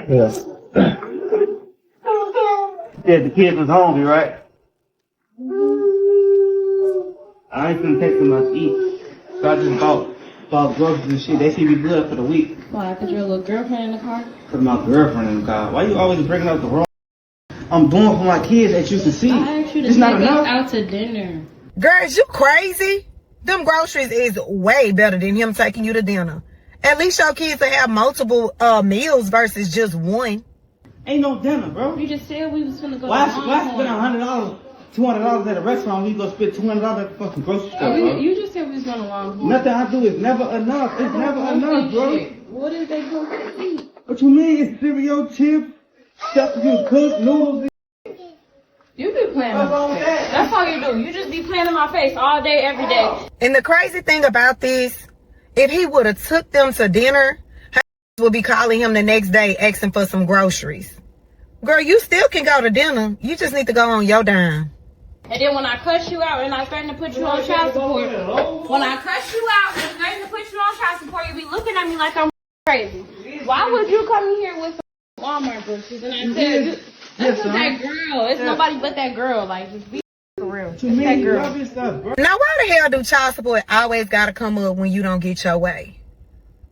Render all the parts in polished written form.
Yeah. Yeah, the kids was hungry, right? I ain't finna take them out to eat. So I just bought groceries and shit. They see me good for the week. Why? Cause your little girlfriend in the car? Put my girlfriend in the car. Why you always bringing up the wrong? I'm doing for my kids that you can see. I asked you to it's take not us enough. out to dinner. Girls, you crazy? Them groceries is way better than him taking you to dinner. At least your kids will have multiple meals versus just one. Ain't no dinner, bro. You just said we was gonna go. Why spend $100, $200 at a restaurant when you go spend $200 at the fucking grocery store, bro? You just said we was going Longhorn. Nothing I do is never enough. It's never enough, bro. What is they gonna eat? What you mean? It's cereal, chips, stuff you cook, noodles. You be playing in my face. That's all you do. You just be playing in my face all day, every day. And the crazy thing about this, if he would have took them to dinner, her would be calling him the next day asking for some groceries. Girl, you still can go to dinner. You just need to go on your dime. And then when I cuss you out and I threaten to put you on child support, when I cuss you out and threaten to put you on child support, you be looking at me like I'm crazy. Why would you come in here with some Walmart groceries? And I said, that's with that girl. It's nobody but that girl. Like, just be for real. It's that girl. Now, why the hell do child support always gotta come up when you don't get your way?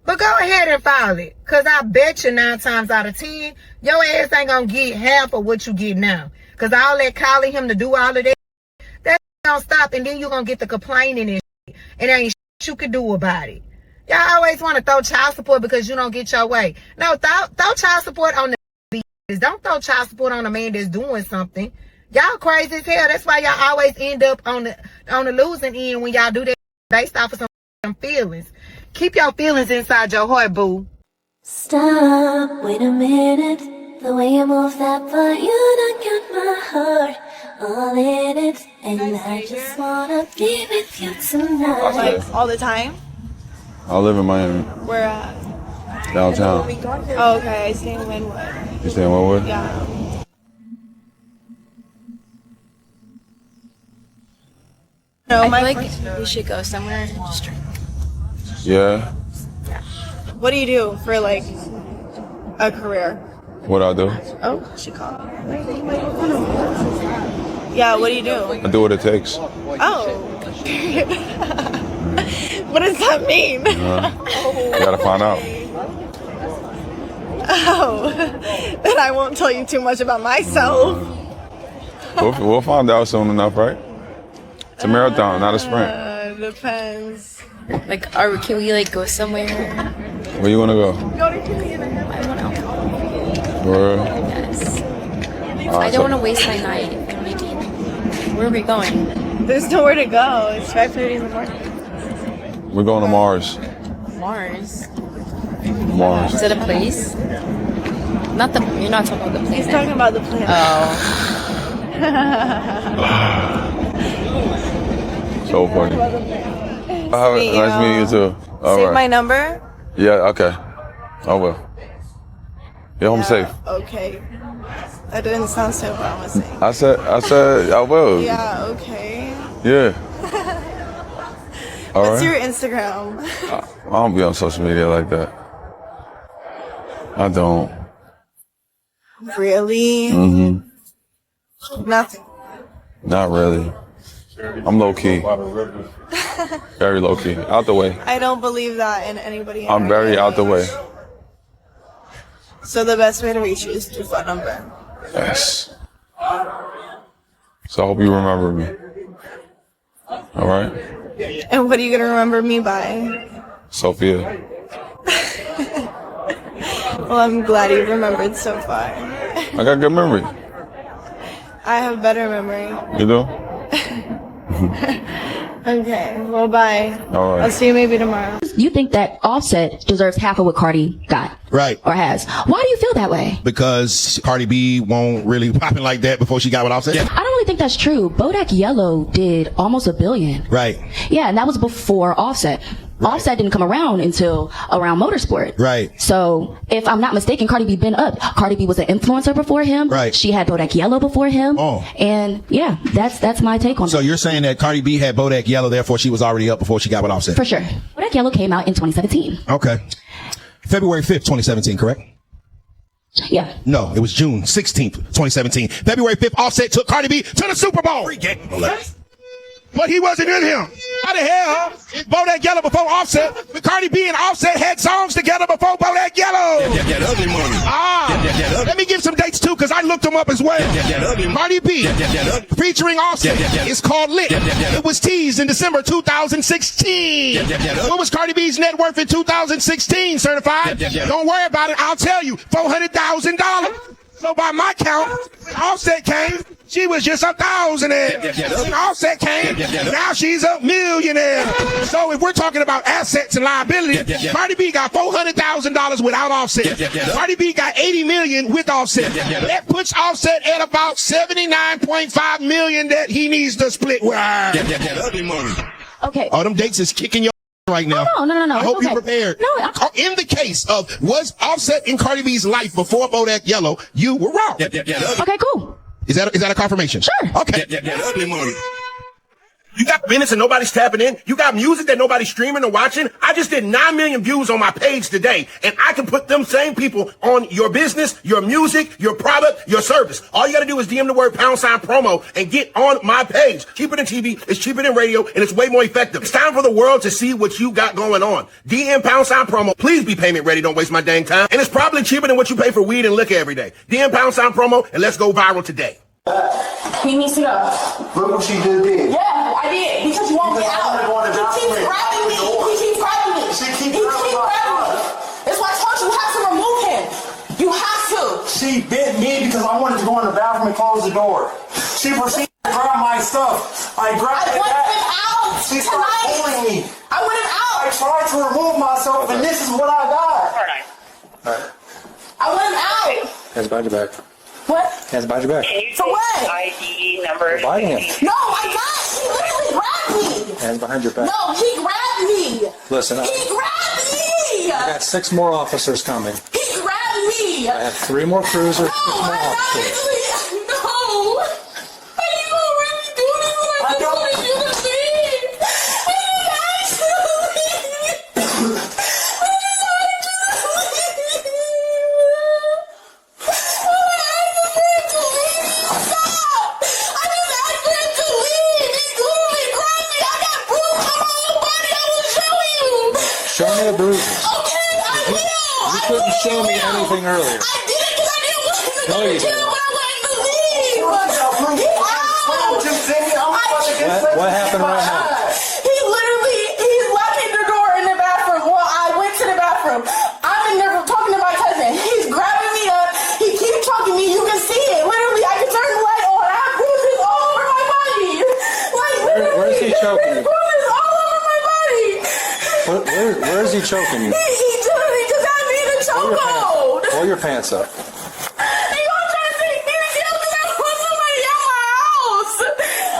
But go ahead and file it. Cause I bet you 9 times out of 10, your ass ain't gonna get half of what you get now. Cause all that calling him to do all of that gonna stop, and then you gonna get the complaining and shit. And there ain't shit you can do about it. Y'all always wanna throw child support because you don't get your way. No, throw child support on the don't throw child support on a man that's doing something. Y'all crazy as hell. That's why y'all always end up on the losing end when y'all do that based off of some feelings. Keep your feelings inside your heart, boo. Stop, wait a minute. The way you move that butt, you done got my heart all in it. And I just wanna be with you tonight. Like, all the time? I live in Miami. Where at? Downtown. Oh, okay. I stay in Wynwood. You stay in Wynwood? Yeah. No, I feel like we should go somewhere and just drink. Yeah. What do you do for, like, a career? What I do? Oh, she called. Yeah, what do you do? I do what it takes. Oh. What does that mean? You gotta find out. Oh, then I won't tell you too much about myself. We'll find out soon enough, right? It's a marathon, not a sprint. Depends. Like, can we like go somewhere? Where you wanna go? Go to Canada. I want to. Where? Yes. I don't want to waste my night. Where are we going? There's nowhere to go. It's 5:30 in the morning. We're going to Mars. Mars. Mars. Is it a place? Not the. You're not talking about the planet. He's talking about the planet. So funny. Nice meeting you too. All Save right. my number? Yeah, okay. I will. Get home safe. Okay. That didn't sound so promising. I said I will. Yeah, okay. Yeah. All What's right. your Instagram? I don't be on social media like that. I don't. Really? Mm-hmm. Nothing. Not really. I'm low key. Very low key. Out the way. I don't believe that in anybody. I'm very out the way. So the best way to reach you is through phone number. Yes. So I hope you remember me. All right? And what are you going to remember me by? Sophia. Well, I'm glad you remembered so far. I got good memory. I have better memory. You do? Okay, well, bye. All right. I'll see you maybe tomorrow. You think that Offset deserves half of what Cardi got. Right. Or has. Why do you feel that way? Because Cardi B won't really popping like that before she got with Offset. I don't really think that's true. Bodak Yellow did almost $1 billion. Right. Yeah, and that was before Offset. Right. Offset didn't come around until around Motorsport. Right. So, if I'm not mistaken, Cardi B been up. Cardi B was an influencer before him. Right. She had Bodak Yellow before him. Oh. And yeah, that's my take on it. So you're saying that Cardi B had Bodak Yellow, therefore she was already up before she got with Offset? For sure. Bodak Yellow came out in 2017. Okay. February 5th, 2017, correct? Yeah. No, it was June 16th, 2017. February 5th, Offset took Cardi B to the Super Bowl. But he wasn't in him. How the hell is Bodak Yellow before Offset? But Cardi B and Offset had songs together before Bodak Yellow. Ugly money. Let me give some dates too, because I looked them up as well. Cardi B featuring Offset. It's called Lit. It was teased in December 2016. What was Cardi B's net worth in 2016, certified? Don't worry about it. I'll tell you. $400,000. So by my count, when Offset came, she was just a thousandaire. When Offset came, now she's a millionaire. So if we're talking about assets and liability, Cardi B got $400,000 without Offset. Cardi B got $80 million with Offset. That puts Offset at about $79.5 million that he needs to split with her. Okay. All them dates is kicking your right now. Oh, no. I hope okay. you're prepared. No, in the case of was Offset in Cardi B's life before Bodak Yellow, you were wrong. Okay, cool. Is that a confirmation? Sure. Okay. You got minutes and nobody's tapping in. You got music that nobody's streaming or watching. I just did 9 million views on my page today, and I can put them same people on your business, your music, your product, your service. All you got to do is DM the word #promo and get on my page. Cheaper than TV, it's cheaper than radio, and it's way more effective. It's time for the world to see what you got going on. DM #promo. Please be payment ready. Don't waste my dang time. And it's probably cheaper than what you pay for weed and liquor every day. DM #promo, and let's go viral today. He needs to go. Look what she just did. Yeah, I did. Because you won't get out. He keeps grabbing me. He keeps grabbing me. That's why I told you have to remove him. You have to. She bit me because I wanted to go in the bathroom and close the door. She proceeded to grab my stuff. I grabbed it back. Him out. She started pulling me. I want him out. I tried to remove myself, and this is what I got. I want him out. Hands behind your back. What? Hands behind your back. For what? ID number. Biting him. No, I'm not. He literally grabbed me. Hands behind your back. No, he grabbed me. Listen, He grabbed me. I got 6 more officers coming. He grabbed me. I have 3 more cruisers, 6 more I'm not officers. really. No. Are you gonna really do this? What I don't want you to see. Show me the bruises. Okay, I will. You couldn't show me anything earlier. I did it because I didn't want him to go No, you to jail didn't. when I went to leave. What happened right now? He left me the door in the bathroom. Well, I went to the bathroom. I'm in there talking to my cousin. He's grabbing me up. He keeps choking me. You can see it. Literally, I can turn the light on. I have bruises all over my body. Like, literally. Where is he choking you? Bruises all over my body. Where is he choking you? He just had me in a chokehold. Pull your pants up. He gonna try to take me to jail because I want somebody at my house.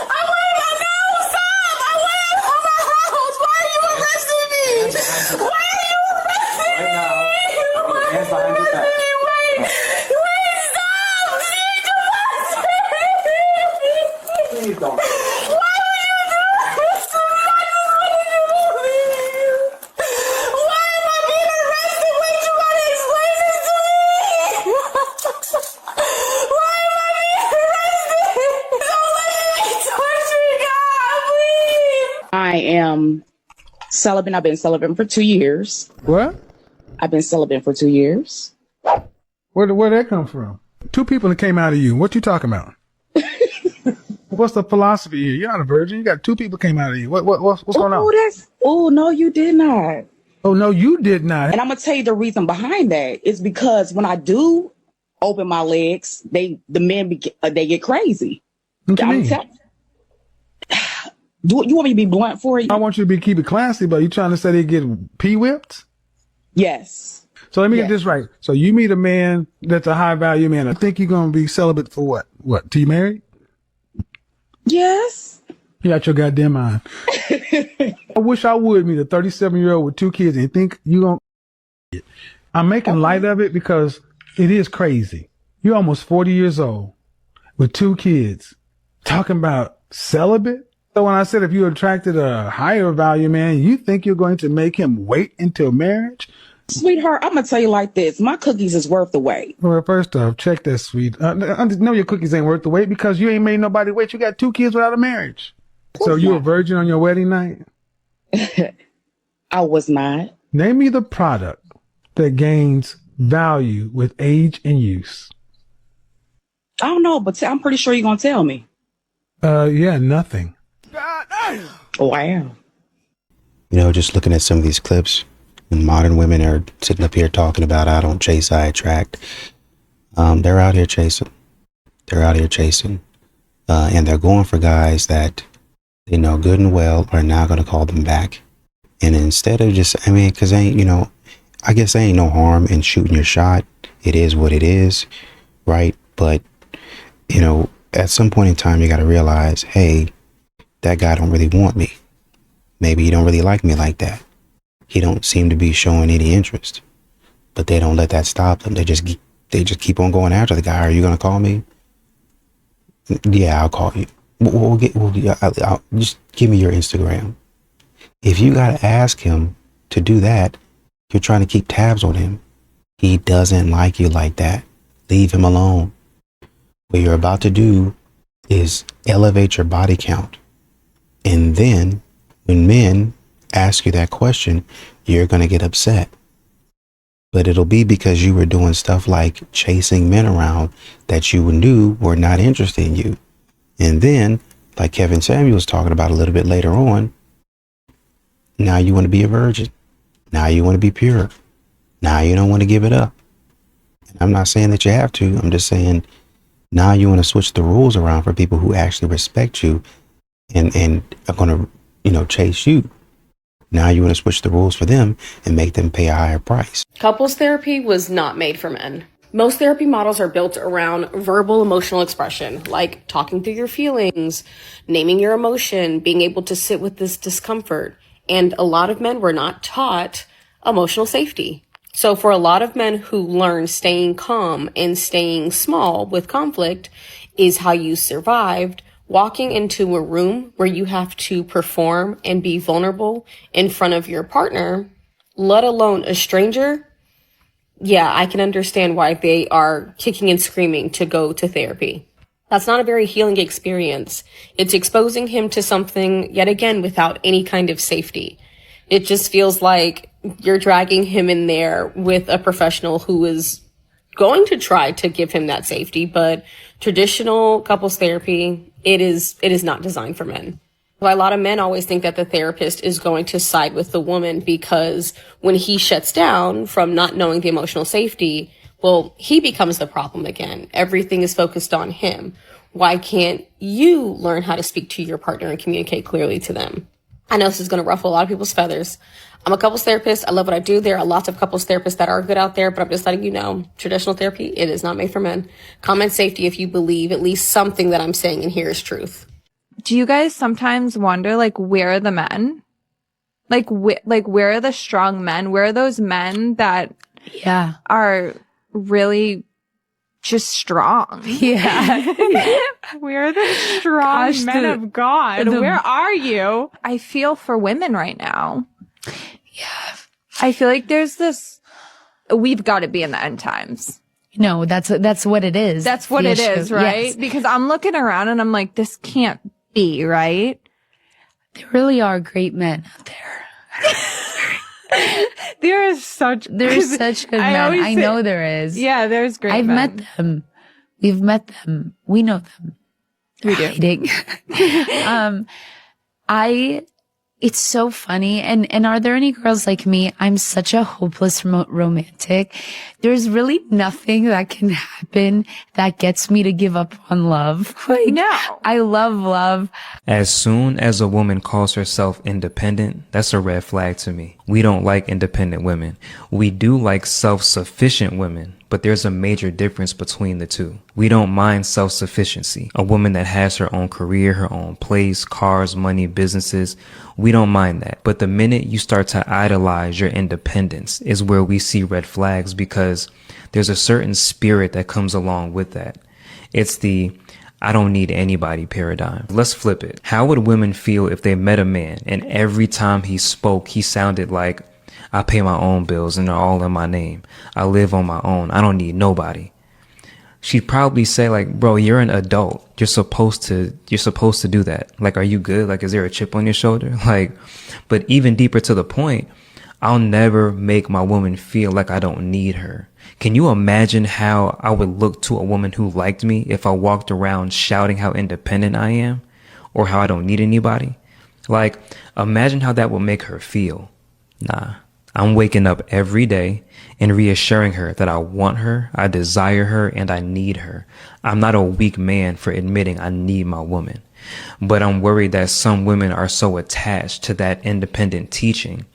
I want him at my house. Stop. I want him at my house. Why are you arresting me? Why are you arresting me? Right now. Hands behind your back. Wait, stop. She's arresting me. Please don't. Why would you do this to me? I just wanted to leave. Why am I being arrested? Wait, you gotta explain this to me. Why am I being arrested? Don't let me torture God, please. I am celibate. I've been celibate for 2 years. What? I've been celibate for 2 years. Where'd that come from? 2 people that came out of you. What you talking about? What's the philosophy here? You're not a virgin. You got 2 people came out of you. What's going on? Oh, no, you did not. Oh, no, you did not. And I'm going to tell you the reason behind that is because when I do open my legs, the men, they get crazy. What you mean? You want me to be blunt for you? I want you to keep it classy, but you trying to say they get pee-whipped? Yes. So let me get this right. So you meet a man that's a high-value man. I think you're going to be celibate for what? What, till you married? Yes. You got your goddamn mind. I wish I would meet a 37-year-old with 2 kids and think you going to... I'm making light of it because it is crazy. You're almost 40 years old with 2 kids talking about celibate. So when I said if you attracted a higher value man, you think you're going to make him wait until marriage? Sweetheart, I'm gonna tell you like this. My cookies is worth the wait. Well, first off, check that, sweet. I know your cookies ain't worth the wait because you ain't made nobody wait. You got 2 kids without a marriage. So you a virgin on your wedding night? I was not. Name me the product that gains value with age and use. I don't know, but I'm pretty sure you're gonna tell me. Yeah, nothing. Wow. You know, just looking at some of these clips, and modern women are sitting up here talking about I don't chase, I attract. They're out here chasing. They're out here chasing. And they're going for guys that they know good and well are not going to call them back. And instead of just, I mean, because ain't, you know, I guess there ain't no harm in shooting your shot. It is what it is, right? But, you know, at some point in time, you got to realize, hey, that guy don't really want me. Maybe he don't really like me like that. He don't seem to be showing any interest. But they don't let that stop them. They just keep on going after the guy. Are you going to call me? Yeah, I'll call you. I'll just give me your Instagram. If you got to ask him to do that, you're trying to keep tabs on him. He doesn't like you like that. Leave him alone. What you're about to do is elevate your body count. And then when men ask you that question, you're going to get upset. But it'll be because you were doing stuff like chasing men around that you knew were not interested in you. And then, like Kevin Samuel was talking about a little bit later on, now you want to be a virgin. Now you want to be pure. Now you don't want to give it up. And I'm not saying that you have to. I'm just saying now you want to switch the rules around for people who actually respect you and are going to, you know, chase you. Now you want to switch the rules for them and make them pay a higher price. Couples therapy was not made for men. Most therapy models are built around verbal emotional expression, like talking through your feelings, naming your emotion, being able to sit with this discomfort. And a lot of men were not taught emotional safety. So for a lot of men who learn staying calm and staying small with conflict is how you survived, walking into a room where you have to perform and be vulnerable in front of your partner, let alone a stranger, yeah, I can understand why they are kicking and screaming to go to therapy. That's not a very healing experience. It's exposing him to something, yet again, without any kind of safety. It just feels like you're dragging him in there with a professional who is going to try to give him that safety, but traditional couples therapy, it is not designed for men. Well, a lot of men always think that the therapist is going to side with the woman because when he shuts down from not knowing the emotional safety, well, he becomes the problem again. Everything is focused on him. Why can't you learn how to speak to your partner and communicate clearly to them? I know this is going to ruffle a lot of people's feathers. I'm a couples therapist. I love what I do. There are lots of couples therapists that are good out there, but I'm just letting you know, traditional therapy, it is not made for men. Comment safety if you believe at least something that I'm saying in here is truth. Do you guys sometimes wonder, like, where are the men? Like, where are the strong men? Where are those men that are really just strong? Yeah. Where are the strong men of God? Where are you? I feel for women right now. Yeah. I feel like there's this, we've got to be in the end times. No, that's what it is. That's what it is, right? Yes. Because I'm looking around and I'm like, this can't be, right? There really are great men out there. There's such good men. I know there is. Yeah, there's great men. I've met them. We've met them. We know them. We do. Hiding. It's so funny. And are there any girls like me? I'm such a hopeless romantic. There's really nothing that can happen that gets me to give up on love. Like, no. I love love. As soon as a woman calls herself independent, that's a red flag to me. We don't like independent women. We do like self-sufficient women, but there's a major difference between the two. We don't mind self-sufficiency. A woman that has her own career, her own place, cars, money, businesses, we don't mind that. But the minute you start to idolize your independence is where we see red flags, because there's a certain spirit that comes along with that. It's the I don't need anybody paradigm. Let's flip it. How would women feel if they met a man and every time he spoke, he sounded like, I pay my own bills and they're all in my name. I live on my own. I don't need nobody. She'd probably say like, bro, you're an adult. You're supposed to do that. Like, are you good? Like, is there a chip on your shoulder? Like, but even deeper to the point, I'll never make my woman feel like I don't need her. Can you imagine how I would look to a woman who liked me if I walked around shouting how independent I am or how I don't need anybody? Like, imagine how that would make her feel. Nah, I'm waking up every day and reassuring her that I want her, I desire her, and I need her. I'm not a weak man for admitting I need my woman. But I'm worried that some women are so attached to that independent teaching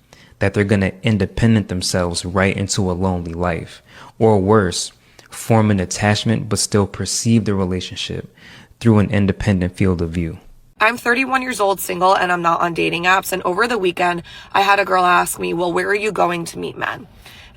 that they're going to independent themselves right into a lonely life. Or worse, form an attachment but still perceive the relationship through an independent field of view. I'm 31 years old, single, and I'm not on dating apps. And over the weekend, I had a girl ask me, well, where are you going to meet men?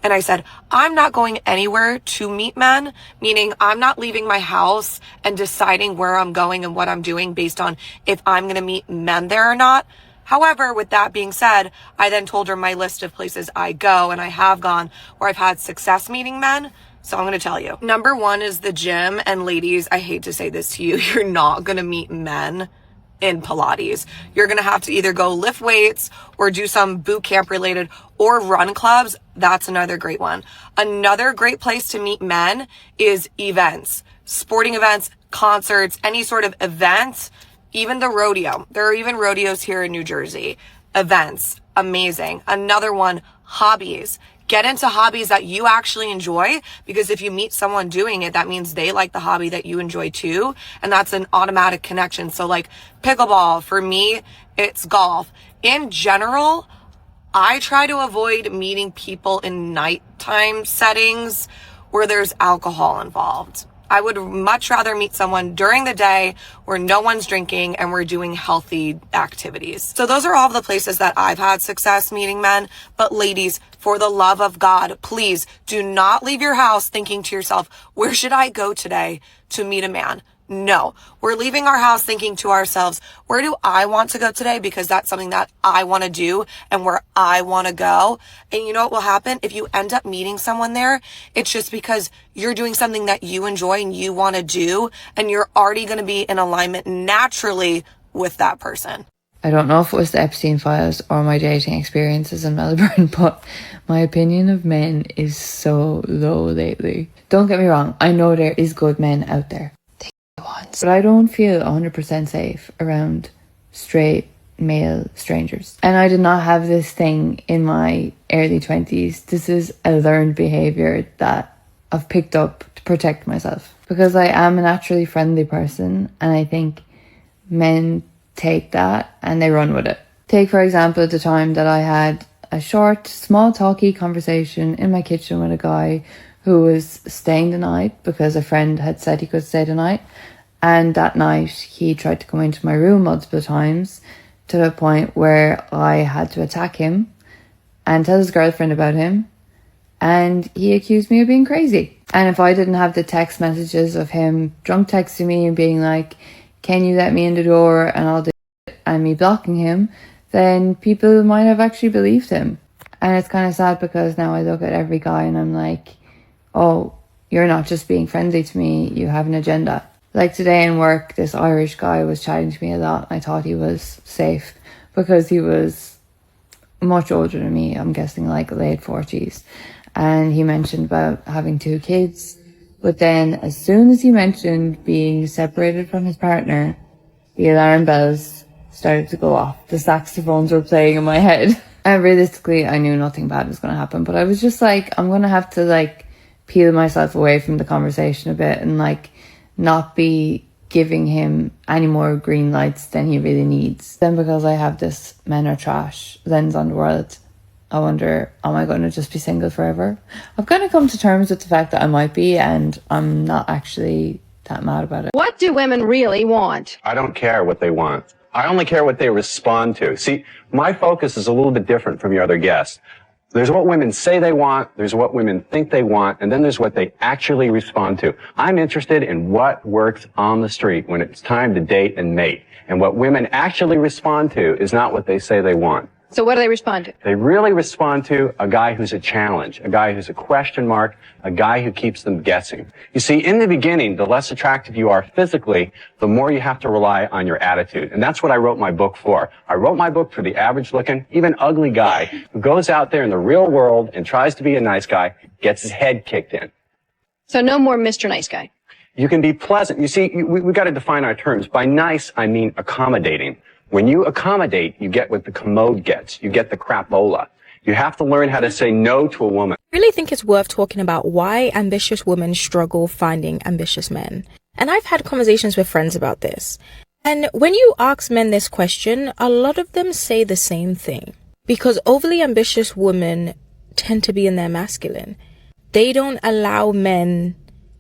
And I said, I'm not going anywhere to meet men, meaning I'm not leaving my house and deciding where I'm going and what I'm doing based on if I'm going to meet men there or not. However, with that being said, I then told her my list of places I go and I have gone where I've had success meeting men. So I'm going to tell you. Number one is the gym. And ladies, I hate to say this to you, you're not going to meet men in Pilates. You're going to have to either go lift weights or do some boot camp related or run clubs. That's another great one. Another great place to meet men is events, sporting events, concerts, any sort of events, even the rodeo. There are even rodeos here in New Jersey. Events, amazing. Another one, hobbies. Get into hobbies that you actually enjoy, because if you meet someone doing it, that means they like the hobby that you enjoy too. And that's an automatic connection. So like pickleball, for me, it's golf. In general, I try to avoid meeting people in nighttime settings where there's alcohol involved. I would much rather meet someone during the day where no one's drinking and we're doing healthy activities. So those are all the places that I've had success meeting men. But ladies, for the love of God, please do not leave your house thinking to yourself, where should I go today to meet a man? No, we're leaving our house thinking to ourselves, where do I want to go today? Because that's something that I want to do and where I want to go. And you know what will happen? If you end up meeting someone there, it's just because you're doing something that you enjoy and you want to do, and you're already going to be in alignment naturally with that person. I don't know if it was the Epstein files or my dating experiences in Melbourne, but my opinion of men is so low lately. Don't get me wrong, I know there is good men out there. But I don't feel 100% safe around straight male strangers. And I did not have this thing in my early 20s. This is a learned behaviour that I've picked up to protect myself. Because I am a naturally friendly person, and I think men take that and they run with it. Take, for example, the time that I had a short, small talky conversation in my kitchen with a guy who was staying the night because a friend had said he could stay the night. And that night he tried to come into my room multiple times, to the point where I had to attack him and tell his girlfriend about him. And he accused me of being crazy. And if I didn't have the text messages of him drunk texting me and being like, can you let me in the door and all this, and me blocking him, then people might have actually believed him. And it's kind of sad, because now I look at every guy and I'm like, oh, you're not just being friendly to me, you have an agenda. Like today in work, this Irish guy was chatting to me a lot, and I thought he was safe because he was much older than me. I'm guessing like late 40s. And he mentioned about having 2 kids. But then as soon as he mentioned being separated from his partner, the alarm bells started to go off. The saxophones were playing in my head. And realistically, I knew nothing bad was going to happen. But I was just like, I'm going to have to like peel myself away from the conversation a bit and like not be giving him any more green lights than he really needs. Then because I have this men are trash lens on the world, I wonder, am I going to just be single forever? I've kind of come to terms with the fact that I might be, and I'm not actually that mad about it. What do women really want? I don't care what they want. I only care what they respond to. See, my focus is a little bit different from your other guests. There's what women say they want, there's what women think they want, and then there's what they actually respond to. I'm interested in what works on the street when it's time to date and mate. And what women actually respond to is not what they say they want. So what do they respond to? They really respond to a guy who's a challenge, a guy who's a question mark, a guy who keeps them guessing. You see, in the beginning, the less attractive you are physically, the more you have to rely on your attitude. And that's what I wrote my book for. I wrote my book for the average looking, even ugly guy who goes out there in the real world and tries to be a nice guy, gets his head kicked in. So no more Mr. Nice Guy. You can be pleasant. You see, we've got to define our terms. By nice, I mean accommodating. When you accommodate, you get what the commode gets. You get the crapola. You have to learn how to say no to a woman. I really think it's worth talking about why ambitious women struggle finding ambitious men. And I've had conversations with friends about this. And when you ask men this question, a lot of them say the same thing. Because overly ambitious women tend to be in their masculine. They don't allow men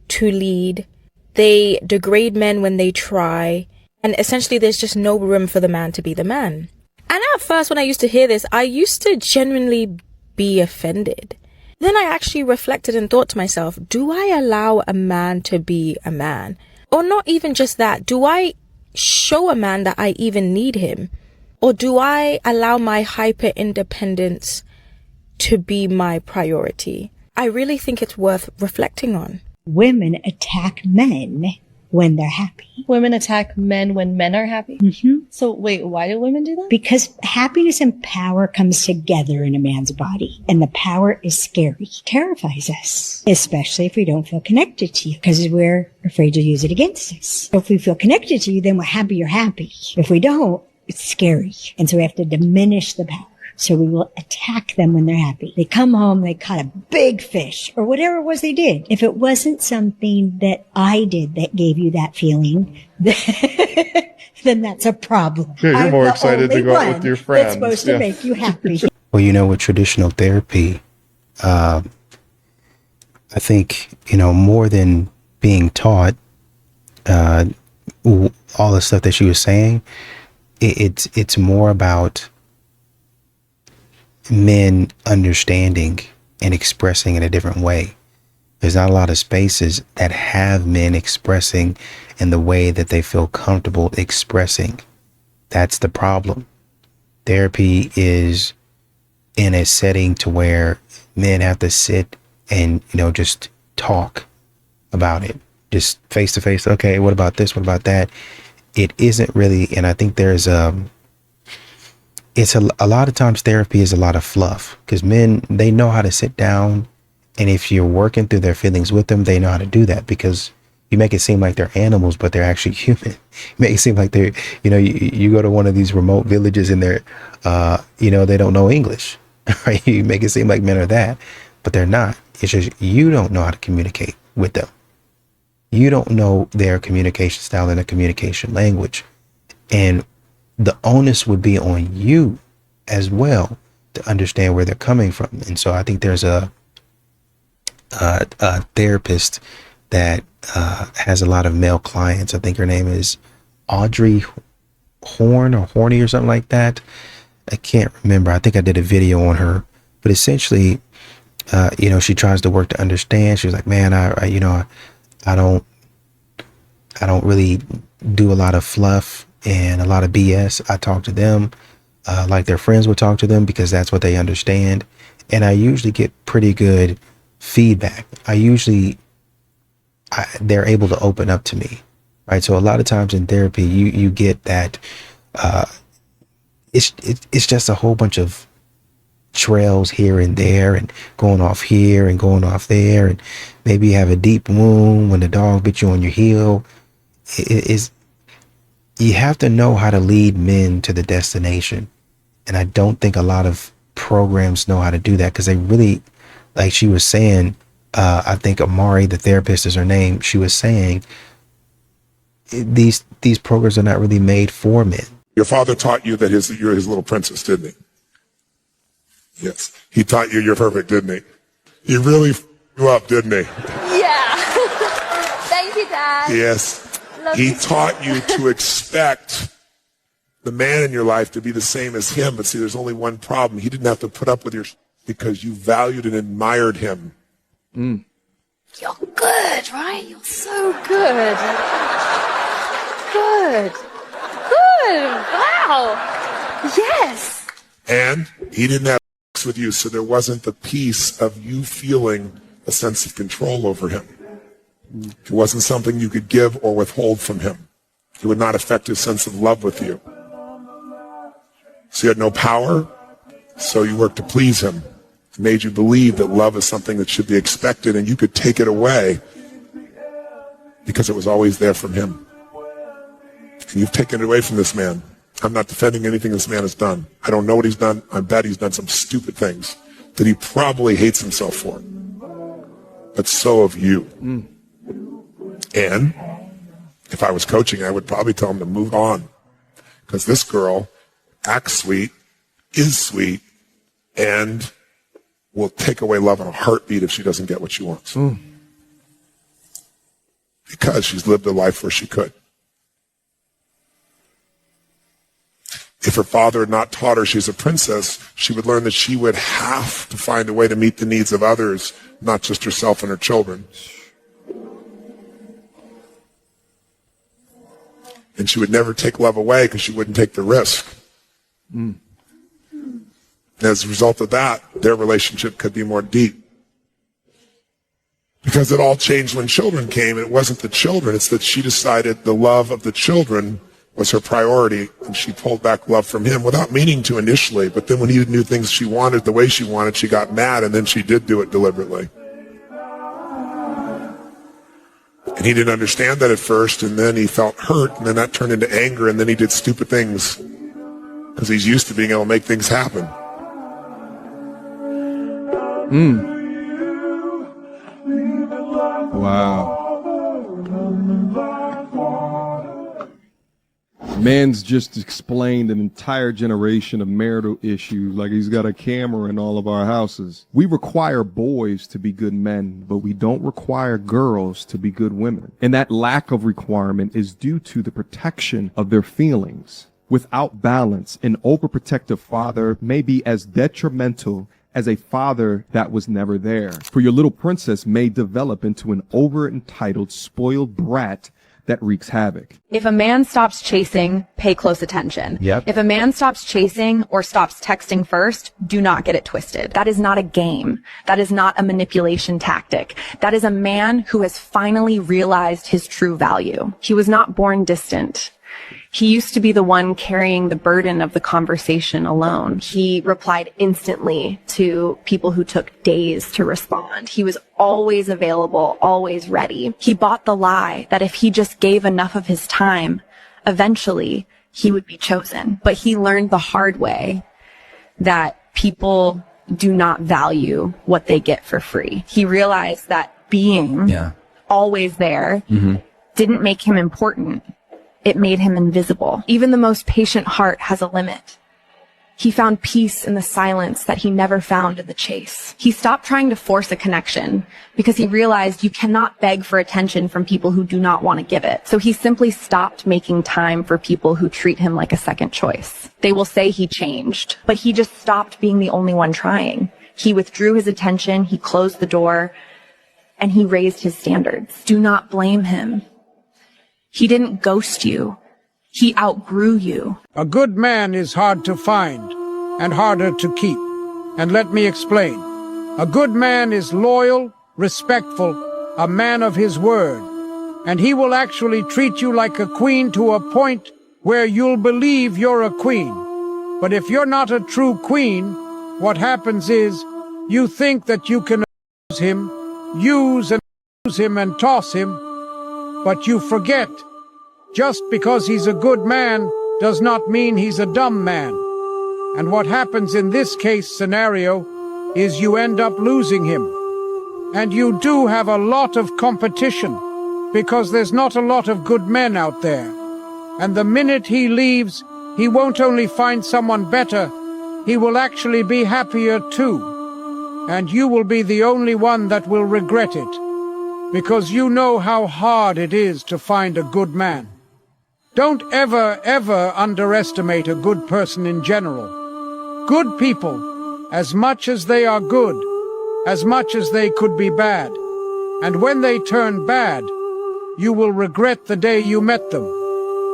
to lead. They degrade men when they try. And essentially, there's just no room for the man to be the man. And at first, when I used to hear this, I used to genuinely be offended. Then I actually reflected and thought to myself, do I allow a man to be a man? Or not even just that, do I show a man that I even need him? Or do I allow my hyper independence to be my priority? I really think it's worth reflecting on. Women attack men when they're happy. Women attack men when men are happy? Mm-hmm. So wait, why do women do that? Because happiness and power comes together in a man's body. And the power is scary. It terrifies us. Especially if we don't feel connected to you. Because we're afraid to use it against us. So if we feel connected to you, then we're happy you're happy. If we don't, it's scary. And so we have to diminish the power. So we will attack them when they're happy. They come home, they caught a big fish or whatever it was they did. If it wasn't something that I did that gave you that feeling, then that's a problem. Yeah, you're more I'm the excited to only go out one with your friends. that's supposed to make you happy. Well, you know, with traditional therapy, I think, you know, more than being taught all the stuff that she was saying, it's more about men understanding and expressing in a different way. There's not a lot of spaces that have men expressing in the way that they feel comfortable expressing. That's the problem. Therapy is in a setting to where men have to sit and, you know, just talk about it, just face to face. Okay, what about this? What about that? It isn't really, and I think there's it's a lot of times therapy is a lot of fluff, because men, they know how to sit down, and if you're working through their feelings with them, they know how to do that, because you make it seem like they're animals, but they're actually human. You make it seem like they're, you know, you go to one of these remote villages and they're, you know, they don't know English, right? You make it seem like men are that, but they're not. It's just you don't know how to communicate with them. You don't know their communication style and their communication language. And the onus would be on you as well to understand where they're coming from. And so I think there's a therapist that has a lot of male clients. I think her name is Audrey Horn or Horny or something like that. I can't remember. I think I did a video on her, but essentially, you know, she tries to work to understand. She's like, man, I don't really do a lot of fluff and a lot of BS. I talk to them like their friends would talk to them, because that's what they understand. And I usually get pretty good feedback. They're able to open up to me, right? So a lot of times in therapy, you get that it's just a whole bunch of trails here and there, and going off here and going off there, and maybe you have a deep wound when the dog bit you on your heel. You have to know how to lead men to the destination. And I don't think a lot of programs know how to do that, because they really, like she was saying, I think Amari, the therapist is her name, she was saying, these programs are not really made for men. Your father taught you that you're his little princess, didn't he? Yes. He taught you you're perfect, didn't he? He really you up, didn't he? Yeah. Thank you, Dad. Yes. He taught you to expect the man in your life to be the same as him. But see, there's only one problem. He didn't have to put up with your because you valued and admired him. You're good, right? You're so good. Good. Good. Wow. Yes. And he didn't have sex with you, so there wasn't the piece of you feeling a sense of control over him. It wasn't something you could give or withhold from him. It would not affect his sense of love with you. So you had no power, so you worked to please him. It made you believe that love is something that should be expected and you could take it away because it was always there from him. And you've taken it away from this man. I'm not defending anything this man has done. I don't know what he's done. I bet he's done some stupid things that he probably hates himself for. But so have you. And if I was coaching, I would probably tell him to move on. Because this girl acts sweet, is sweet, and will take away love in a heartbeat if she doesn't get what she wants. Because she's lived a life where she could. If her father had not taught her she's a princess, she would learn that she would have to find a way to meet the needs of others, not just herself and her children. And she would never take love away because she wouldn't take the risk. And as a result of that, their relationship could be more deep. Because it all changed when children came. It wasn't the children, it's that she decided the love of the children was her priority, and she pulled back love from him without meaning to initially. But then when he didn't do things she wanted the way she wanted, she got mad, and then she did do it deliberately. And he didn't understand that at first, and then he felt hurt, and then that turned into anger, and then he did stupid things because he's used to being able to make things happen. Wow. Man's just explained an entire generation of marital issues like he's got a camera in all of our houses. We require boys to be good men, but we don't require girls to be good women. And that lack of requirement is due to the protection of their feelings. Without balance, an overprotective father may be as detrimental as a father that was never there. For your little princess may develop into an over-entitled, spoiled brat that wreaks havoc. If a man stops chasing, pay close attention. Yep. If a man stops chasing or stops texting first, do not get it twisted. That is not a game. That is not a manipulation tactic. That is a man who has finally realized his true value. He was not born distant. He used to be the one carrying the burden of the conversation alone. He replied instantly to people who took days to respond. He was always available, always ready. He bought the lie that if he just gave enough of his time, eventually he would be chosen. But he learned the hard way that people do not value what they get for free. He realized that being always there didn't make him important. It made him invisible. Even the most patient heart has a limit. He found peace in the silence that he never found in the chase. He stopped trying to force a connection because he realized you cannot beg for attention from people who do not want to give it. So he simply stopped making time for people who treat him like a second choice. They will say he changed, but he just stopped being the only one trying. He withdrew his attention, he closed the door, and he raised his standards. Do not blame him. He didn't ghost you. He outgrew you. A good man is hard to find and harder to keep. And let me explain. A good man is loyal, respectful, a man of his word. And he will actually treat you like a queen to a point where you'll believe you're a queen. But if you're not a true queen, what happens is you think that you can use him and toss him, but you forget. Just because he's a good man does not mean he's a dumb man. And what happens in this case scenario is you end up losing him. And you do have a lot of competition because there's not a lot of good men out there. And the minute he leaves, he won't only find someone better, he will actually be happier too. And you will be the only one that will regret it. Because you know how hard it is to find a good man. Don't ever, ever underestimate a good person in general. Good people, as much as they are good, as much as they could be bad. And when they turn bad, you will regret the day you met them.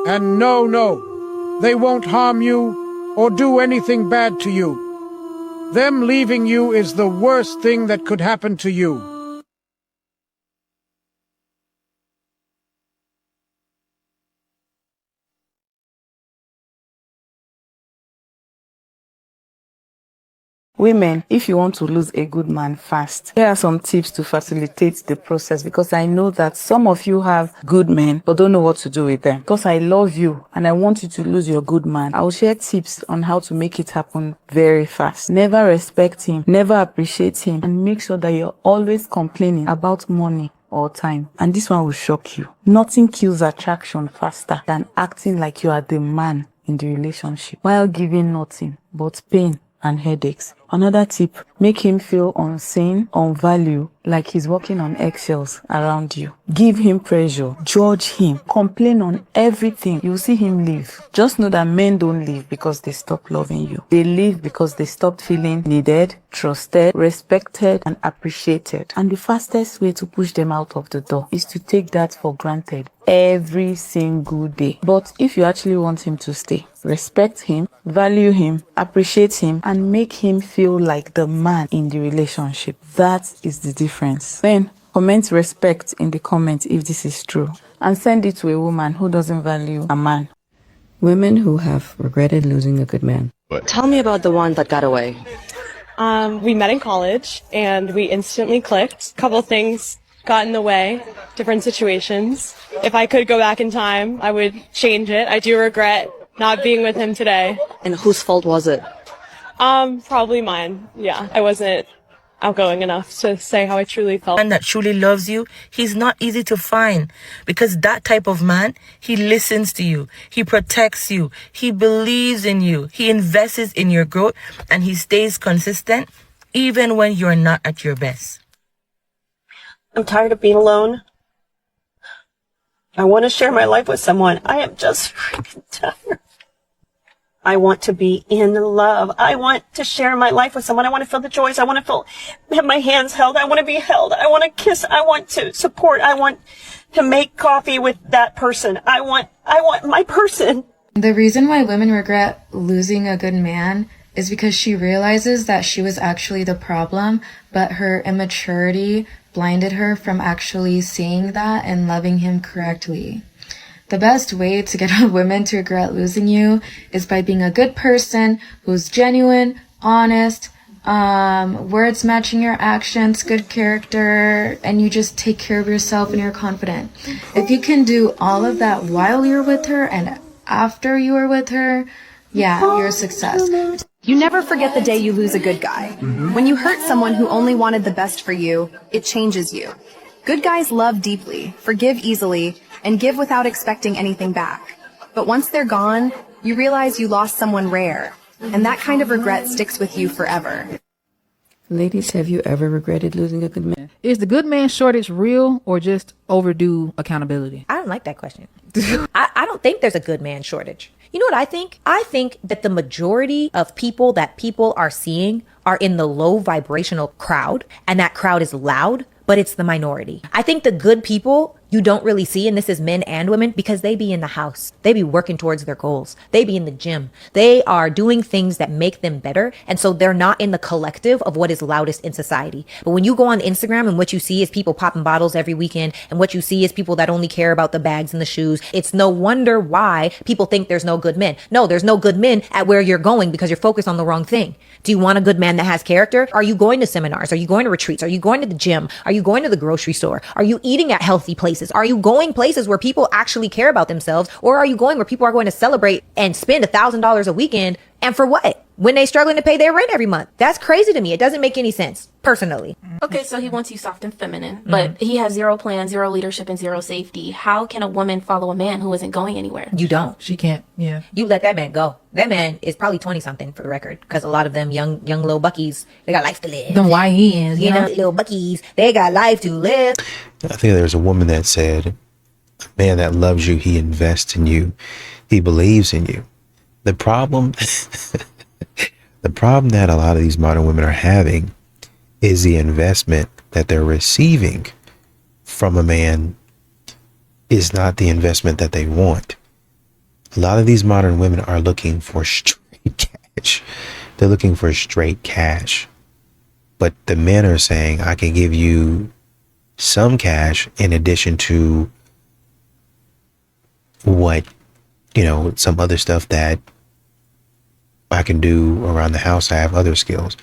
And no, they won't harm you, or do anything bad to you. Them leaving you is the worst thing that could happen to you. Women, if you want to lose a good man fast, here are some tips to facilitate the process, because I know that some of you have good men but don't know what to do with them. Because I love you and I want you to lose your good man, I'll share tips on how to make it happen very fast. Never respect him, never appreciate him, and make sure that you're always complaining about money or time. And this one will shock you. Nothing kills attraction faster than acting like you are the man in the relationship while giving nothing but pain and headaches. Another tip, make him feel unseen, unvalued, like he's walking on eggshells around you. Give him pressure, judge him, complain on everything. You'll see him leave. Just know that men don't leave because they stop loving you. They leave because they stopped feeling needed, trusted, respected, and appreciated. And the fastest way to push them out of the door is to take that for granted every single day. But if you actually want him to stay, respect him, value him, appreciate him, and make him feel like the man in the relationship. That is the difference. Then comment respect in the comment if this is true, and send it to a woman who doesn't value a man. Women who have regretted losing a good man. Tell me about the one that got away. We met in college and we instantly clicked. Couple things got in the way, different situations. If I could go back in time, I would change it. I do regret not being with him today. And whose fault was it? Probably mine. Yeah, I wasn't outgoing enough to say how I truly felt. Man that truly loves you, he's not easy to find, because that type of man, he listens to you, he protects you, he believes in you, he invests in your growth, and he stays consistent even when you're not at your best. I'm tired of being alone. I want to share my life with someone. I am just freaking tired. I want to be in love. I want to share my life with someone. I want to feel the joys. I want to have my hands held. I want to be held. I want to kiss. I want to support. I want to make coffee with that person. I want my person. The reason why women regret losing a good man is because she realizes that she was actually the problem, but her immaturity blinded her from actually seeing that and loving him correctly. The best way to get women to regret losing you is by being a good person who's genuine, honest, words matching your actions, good character, and you just take care of yourself and you're confident. If you can do all of that while you're with her and after you are with her, yeah, you're a success. You never forget the day you lose a good guy. When you hurt someone who only wanted the best for you, it changes you. Good guys love deeply, forgive easily, and give without expecting anything back. But once they're gone, you realize you lost someone rare, and that kind of regret sticks with you forever. Ladies, have you ever regretted losing a good man? Is the good man shortage real or just overdue accountability? I don't like that question. I don't think there's a good man shortage. You know what I think? I think that the majority of people that people are seeing are in the low vibrational crowd, and that crowd is loud, but it's the minority. I think the good people you don't really see, and this is men and women, because they be in the house. They be working towards their goals. They be in the gym. They are doing things that make them better. And so they're not in the collective of what is loudest in society. But when you go on Instagram and what you see is people popping bottles every weekend, and what you see is people that only care about the bags and the shoes, it's no wonder why people think there's no good men. No, there's no good men at where you're going because you're focused on the wrong thing. Do you want a good man that has character? Are you going to seminars? Are you going to retreats? Are you going to the gym? Are you going to the grocery store? Are you eating at healthy places? Are you going places where people actually care about themselves? Or are you going where people are going to celebrate and spend $1,000 a weekend? And for what? When they struggling to pay their rent every month. That's crazy to me. It doesn't make any sense, personally. Okay, so he wants you soft and feminine, but he has zero plan, zero leadership, and zero safety. How can a woman follow a man who isn't going anywhere? You don't. She can't. Yeah. You let that man go. That man is probably 20 something for the record, because a lot of them young little buckies, they got life to live. Them YNs, you know, little buckies, they got life to live. I think there's a woman that said, a man that loves you, he invests in you, he believes in you. The problem that a lot of these modern women are having is the investment that they're receiving from a man is not the investment that they want. A lot of these modern women are looking for straight cash. They're looking for straight cash. But the men are saying, I can give you some cash in addition to what, some other stuff that I can do around the house. I have other skills.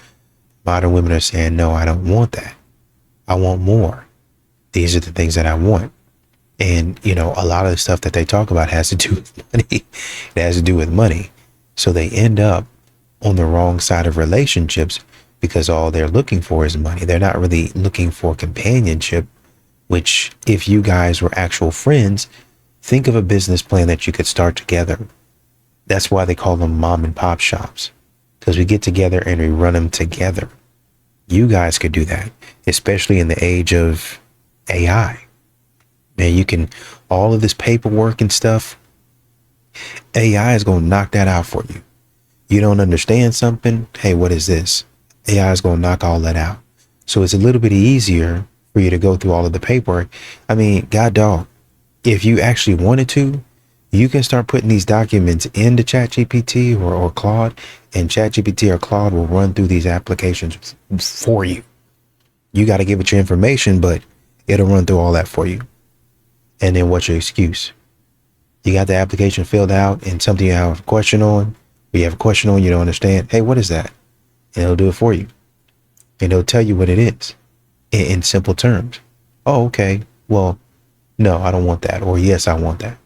Modern women are saying, no, I don't want that. I want more. These are the things that I want. And, a lot of the stuff that they talk about has to do with money. It has to do with money. So they end up on the wrong side of relationships because all they're looking for is money. They're not really looking for companionship, which if you guys were actual friends, think of a business plan that you could start together. That's why they call them mom and pop shops, because we get together and we run them together. You guys could do that, especially in the age of AI. Man, you can, all of this paperwork and stuff, AI is going to knock that out for you. You don't understand something? Hey, what is this? AI is going to knock all that out. So it's a little bit easier for you to go through all of the paperwork. I mean, God dog, if you actually wanted to, you can start putting these documents into ChatGPT or Claude, and ChatGPT or Claude will run through these applications for you. You got to give it your information, but it'll run through all that for you. And then what's your excuse? You got the application filled out and something you have a question on, or you have a question on you don't understand. Hey, what is that? And it'll do it for you. And it'll tell you what it is in simple terms. Oh, okay. Well, no, I don't want that. Or yes, I want that.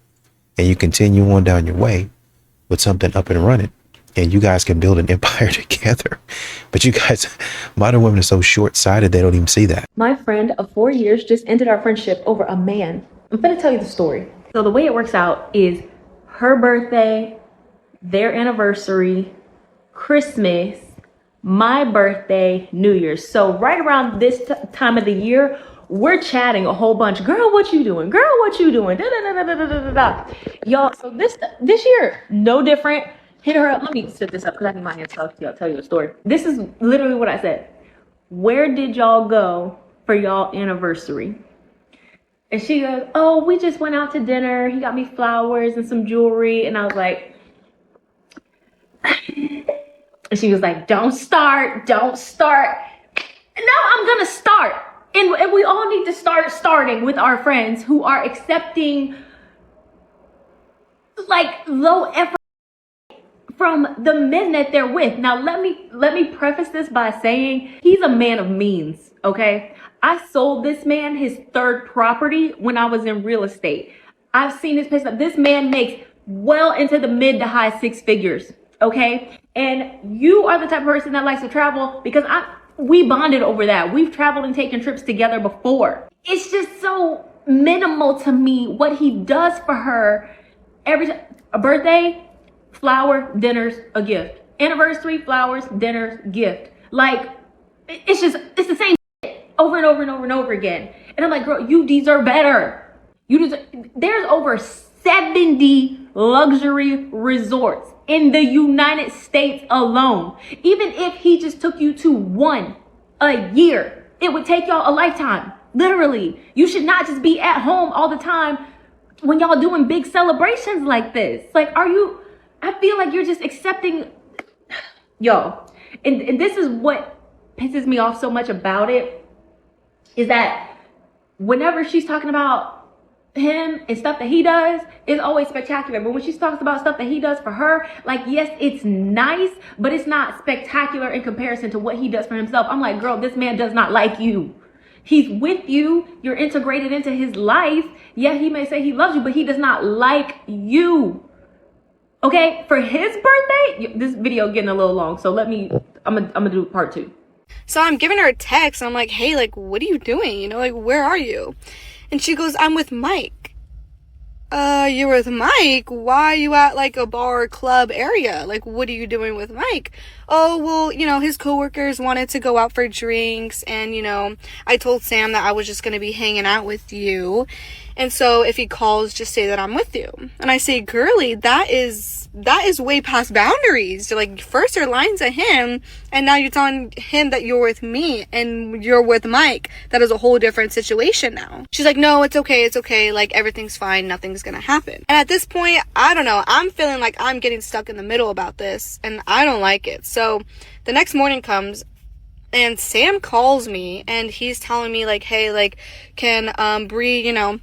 And you continue on down your way with something up and running. And you guys can build an empire together. But you guys, modern women are so short-sighted, they don't even see that. My friend of 4 years just ended our friendship over a man. I'm gonna tell you the story. So the way it works out is her birthday, their anniversary, Christmas, my birthday, New Year's. So right around this time of the year, we're chatting a whole bunch. Girl, what you doing? Girl, what you doing? Da, da, da, da, da, da, da. Y'all, so this year, no different. Hit her up. Let me set this up because I need my hands so I'll tell you a story. This is literally what I said. Where did y'all go for y'all anniversary? And she goes, oh, we just went out to dinner. He got me flowers and some jewelry. And I was like, and she was like, don't start. And now I'm going to start. And we all need to start starting with our friends who are accepting like low effort from the men that they're with. Now, let me preface this by saying he's a man of means, okay? I sold this man his third property when I was in real estate. I've seen his pay stub. This man makes well into the mid to high six figures, okay? And you are the type of person that likes to travel because we bonded over that. We've traveled and taken trips together before. It's just so minimal to me what he does for her every time. A birthday, flower, dinners, a gift. Anniversary, flowers, dinners, gift. Like, it's the same shit over and over and over and over again. And I'm like, girl, you deserve better. There's over 70 luxury resorts in the United States alone. Even if he just took you to one a year, it would take y'all a lifetime. Literally. You should not just be at home all the time when y'all doing big celebrations like this. Like, I feel like you're just accepting, y'all. And this is what pisses me off so much about it, is that whenever she's talking about him and stuff that he does, it's always spectacular. But when she talks about stuff that he does for her, like, yes, it's nice, but it's not spectacular in comparison to what he does for himself. I'm like, girl, this man does not like you. He's with you. You're integrated into his life. Yeah, he may say he loves you, but he does not like you. Okay, for his birthday, this video getting a little long, so I'm gonna do part 2. So I'm giving her a text. I'm like, hey, like, what are you doing? You know, like, where are you? And she goes, I'm with Mike. You're with Mike? Why are you at like a bar or club area? Like, what are you doing with Mike? oh, well, you know, his coworkers wanted to go out for drinks, and, you know, I told Sam that I was just going to be hanging out with you, and so if he calls, just say that I'm with you. And I say, girly, that is way past boundaries. You're like, first you're lying to him, and now you're telling him that you're with me and you're with Mike. That is a whole different situation now. She's like, no, it's okay, like, everything's fine, nothing's gonna happen. And at this point, I don't know, I'm feeling like I'm getting stuck in the middle about this, and I don't like it. So the next morning comes, and Sam calls me, and he's telling me, like, hey, like, can Bree, you know,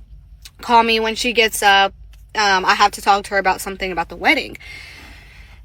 call me when she gets up. I have to talk to her about something about the wedding.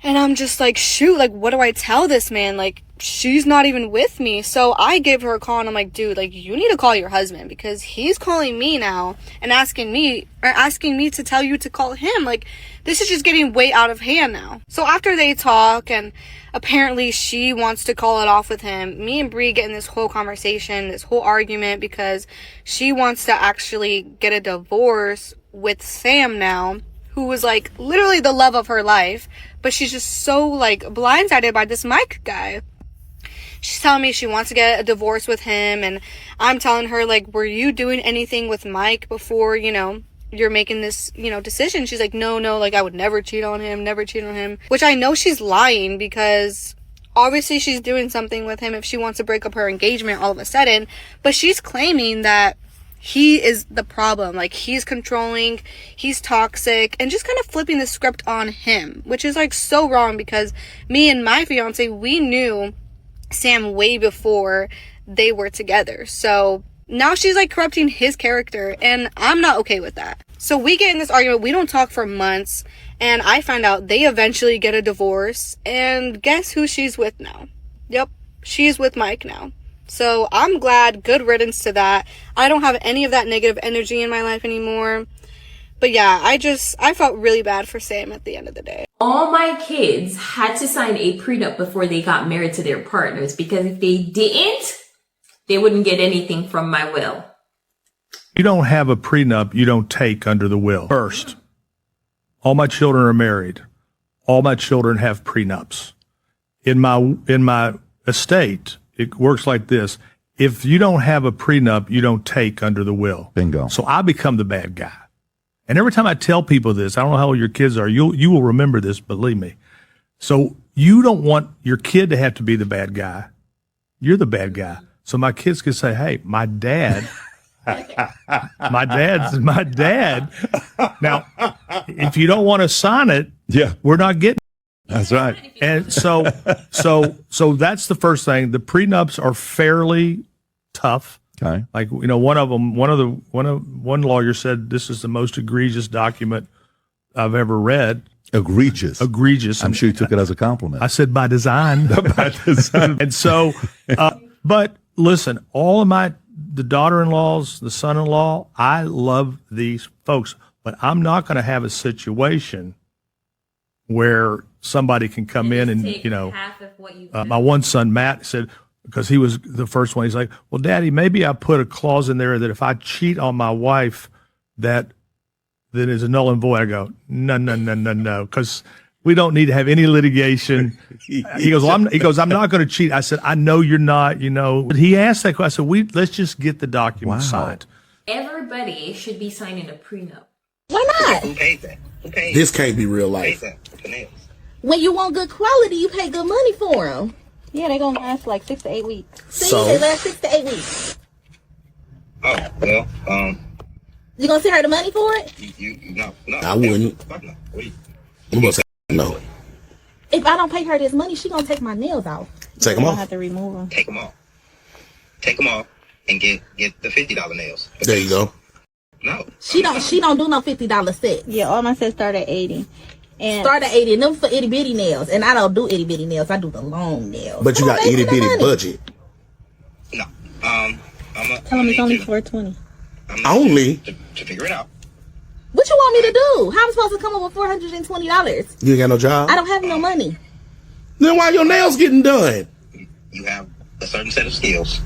And I'm just like, shoot, like, what do I tell this man? Like, she's not even with me. So I give her a call, and I'm like, dude, like, you need to call your husband, because he's calling me now and asking me to tell you to call him. Like, this is just getting way out of hand now. So after they talk, and apparently she wants to call it off with him, me and Bree get in this whole conversation, this whole argument, because she wants to actually get a divorce with Sam now, who was like literally the love of her life, but she's just so like blindsided by this Mike guy. She's telling me she wants to get a divorce with him, and I'm telling her, like, were you doing anything with Mike before, you know, you're making this, you know, decision? She's like, no, like, I would never cheat on him, which I know she's lying, because obviously she's doing something with him if she wants to break up her engagement all of a sudden, but she's claiming that he is the problem. Like, he's controlling, he's toxic, and just kind of flipping the script on him, which is like so wrong, because me and my fiance, we knew Sam way before they were together. So now she's like corrupting his character, and I'm not okay with that. So we get in this argument, we don't talk for months, and I find out they eventually get a divorce, and guess who she's with now? Yep, she's with Mike now. So I'm glad, good riddance to that. I don't have any of that negative energy in my life anymore. But yeah, I felt really bad for Sam at the end of the day. All my kids had to sign a prenup before they got married to their partners, because if they didn't, they wouldn't get anything from my will. You don't have a prenup, you don't take under the will. First, all my children are married. All my children have prenups. In my estate, it works like this. If you don't have a prenup, you don't take under the will. Bingo. So I become the bad guy. And every time I tell people this, I don't know how old your kids are, you will remember this, believe me. So you don't want your kid to have to be the bad guy. You're the bad guy. So my kids can say, hey, my dad, my dad. Now, if you don't want to sign it, we're not getting it. That's right. And so that's the first thing. The prenups are fairly tough. Okay. Like, you know, one lawyer said this is the most egregious document I've ever read. Egregious. I'm sure you took it as a compliment. I said by design. By design. And so, but listen, all of the daughter-in-laws, the son-in-law, I love these folks, but I'm not going to have a situation where somebody can come in and, you know, my one son, Matt, said, because he was the first one, he's like, well, Daddy, maybe I put a clause in there that if I cheat on my wife, that is a null and void. I go, no, because we don't need to have any litigation. He goes, I'm not going to cheat. I said, I know you're not, you know. But he asked that question. I said, let's just get the document signed. Everybody should be signing a prenup. Why not? Who paid that? This can't be real life. When you want good quality, you pay good money for them. Yeah, they're gonna last like 6 to 8 weeks. See, they last 6 to 8 weeks. Oh, well, You gonna send her the money for it? No. I wouldn't. I'm gonna say no. If I don't pay her this money, she gonna take my nails off. Take them off. I have to remove them. Take them off. Take them off and get the $50 nails. There you go. No. She don't do no $50 set. Yeah, all my sets start at 80. And start at 80, and them for itty bitty nails. And I don't do itty bitty nails. I do the long nails. But you got itty bitty budget. No. Tell them it's only $420. Only to figure it out. What you want me to do? How am I supposed to come up with $420? You ain't got no job? I don't have no money. Then why your nails getting done? You have a certain set of skills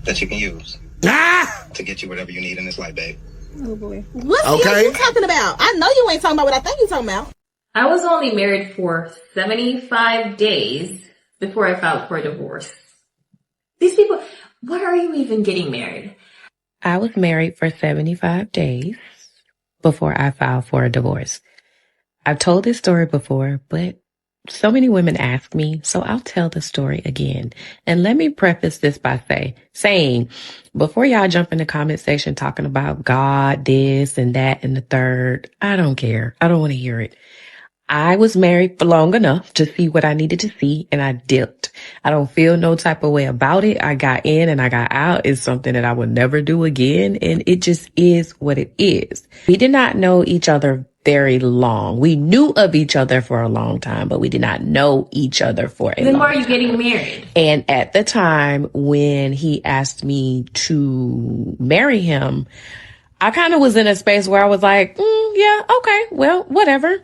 that you can use to get you whatever you need in this life, babe. Oh boy. What are you talking about? I know you ain't talking about what I think you're talking about. I was only married for 75 days before I filed for a divorce. These people, what are you even getting married? I was married for 75 days before I filed for a divorce. I've told this story before, but so many women ask me, so I'll tell the story again. And let me preface this by saying, before y'all jump in the comment section talking about God, this and that and the third, I don't care. I don't want to hear it. I was married for long enough to see what I needed to see, and I dipped. I don't feel no type of way about it. I got in and I got out. It's something that I would never do again, and it just is what it is. We did not know each other very long. We knew of each other for a long time, but we did not know each other for a Then long why are you time. getting married? And at the time when he asked me to marry him, I kind of was in a space where I was like, yeah, okay, well, whatever.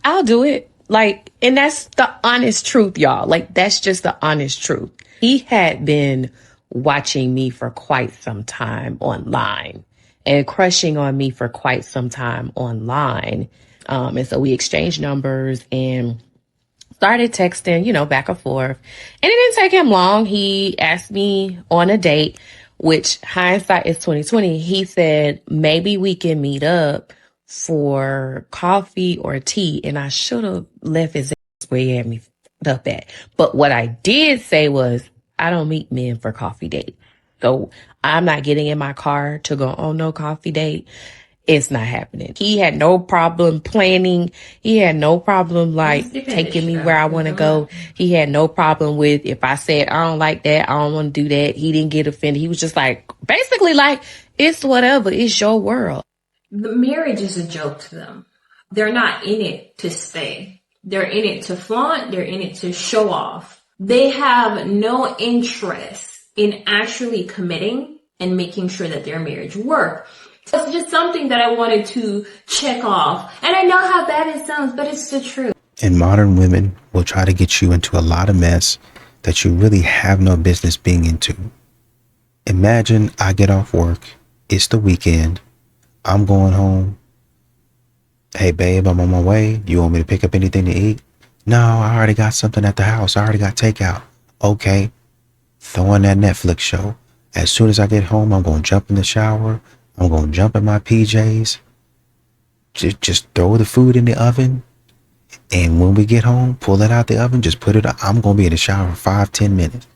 I'll do it. Like, and that's the honest truth, y'all. Like, that's just the honest truth. He had been watching me for quite some time online and crushing on me for quite some time online. And so we exchanged numbers and started texting, back and forth. And it didn't take him long. He asked me on a date, which hindsight is 2020. He said, maybe we can meet up for coffee or tea. And I should have left his ass where he had me up at. But what I did say was, I don't meet men for coffee date. So I'm not getting in my car to go on no coffee date. It's not happening. He had no problem planning. He had no problem taking me where I want to go. He had no problem with if I said, I don't like that, I don't want to do that. He didn't get offended. He was just basically it's whatever. It's your world. The marriage is a joke to them. They're not in it to stay. They're in it to flaunt. They're in it to show off. They have no interest in actually committing and making sure that their marriage works. So it's just something that I wanted to check off. And I know how bad it sounds, but it's the truth. And modern women will try to get you into a lot of mess that you really have no business being into. Imagine I get off work. It's the weekend. I'm going home. Hey, babe, I'm on my way. You want me to pick up anything to eat? No, I already got something at the house. I already got takeout. Okay. Throw on that Netflix show. As soon as I get home, I'm going to jump in the shower. I'm going to jump in my PJs. Just throw the food in the oven. And when we get home, pull it out the oven. Just put it up. I'm going to be in the shower for 5-10 minutes.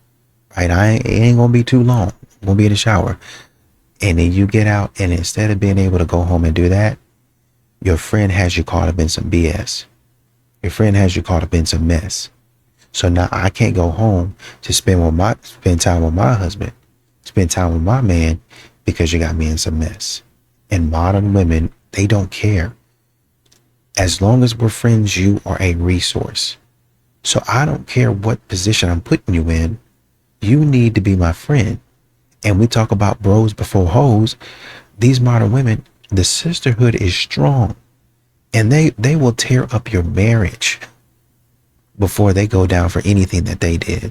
Right? It ain't going to be too long. I'm going to be in the shower. And then you get out, and instead of being able to go home and do that, your friend has you caught up in some BS. Your friend has you caught up in some mess. So now I can't go home to spend time with my husband, spend time with my man, because you got me in some mess. And modern women, they don't care. As long as we're friends, you are a resource. So I don't care what position I'm putting you in. You need to be my friend. And we talk about bros before hoes. These modern women, the sisterhood is strong. And they will tear up your marriage before they go down for anything that they did.